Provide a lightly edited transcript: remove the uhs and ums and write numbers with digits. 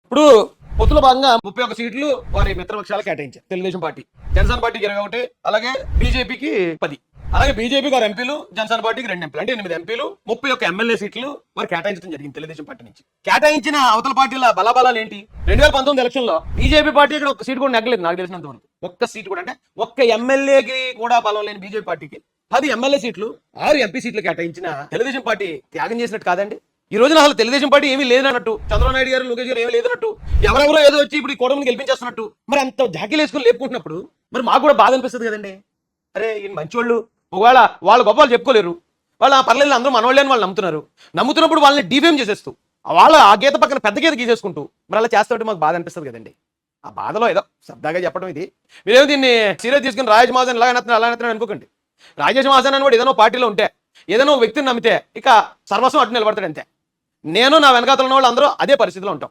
ఇప్పుడు పొత్తులో భాగంగా 31 సీట్లు వారి మిత్రపక్షాలు కేటాయించారు. తెలుగుదేశం పార్టీ, జనసేన పార్టీకి 21, అలాగే బీజేపీకి 10, అలాగే బీజేపీకి 6 ఎంపీలు, జనసేన పార్టీకి 2 ఎంపీలు, అంటే 8 ఎంపీలు, 31 ఎమ్మెల్యే సీట్లు వారు కేటాయించడం జరిగింది తెలుగుదేశం పార్టీ నుంచి. కేటాయించిన అవతల పార్టీల బలాబలాలు ఏంటి? 2019 ఎలక్షన్ లో బీజేపీ పార్టీ ఇక్కడ ఒక సీట్ కూడా నెగ్గలేదు నాకు తెలిసినంత వరకు. ఒక్క సీట్ కూడా, అంటే ఒక్క ఎమ్మెల్యేకి కూడా బలం లేని బీజేపీ పార్టీకి 10 ఎమ్మెల్యే సీట్లు, 6 ఎంపీ సీట్లు కేటాయించిన తెలుగుదేశం పార్టీ త్యాగం చేసినట్టు కాదండి. ఈ రోజున అసలు తెలుగుదేశం పార్టీ ఏమీ లేదన్నట్టు, చంద్రబాబు నాయుడు గారు, లోకేష్ గారు ఏమీ లేదన్నట్టు, ఎవరెవరో ఏదో వచ్చి ఇప్పుడు ఈ కూటమిని గెలిపించేస్తున్నట్టు, మరి అంత జాకీలు వేసుకుని లేపుకుంటున్నప్పుడు మరి మాకు కూడా బాధ అనిపిస్తుంది కదండి. అరే ఈయన మంచివాళ్ళు, ఒకవేళ వాళ్ళ గొప్పలు చెప్పుకోలేరు, వాళ్ళ పర్లేదు అందరూ మనవాళ్ళే అని వాళ్ళు నమ్ముతున్నప్పుడు వాళ్ళని డిఫేమ్ చేసేస్తూ వాళ్ళ ఆ గీత పక్కన పెద్ద గీత గీసేసుకుంటూ మరి అలా చేస్తుంటే మాకు బాధ అనిపిస్తుంది కదండి. ఆ బాధలో ఏదో సరదాగా చెప్పడం ఇది. మీరేమో దీన్ని సీరియస్ తీసుకుని రాజేష్ మహాజన్ అలా అనుకోకండి. రాజేష్ మహాజన్ అని కూడా ఏదైనా పార్టీలో ఉంటే, ఏదైనా వ్యక్తిని నమ్మితే ఇక సర్వస్వం అటు నిలబడతాడు అంతే. నేను నా వెనకాతల ఉన్న వాళ్ళు అందరూ అదే పరిస్థితిలో ఉంటాం.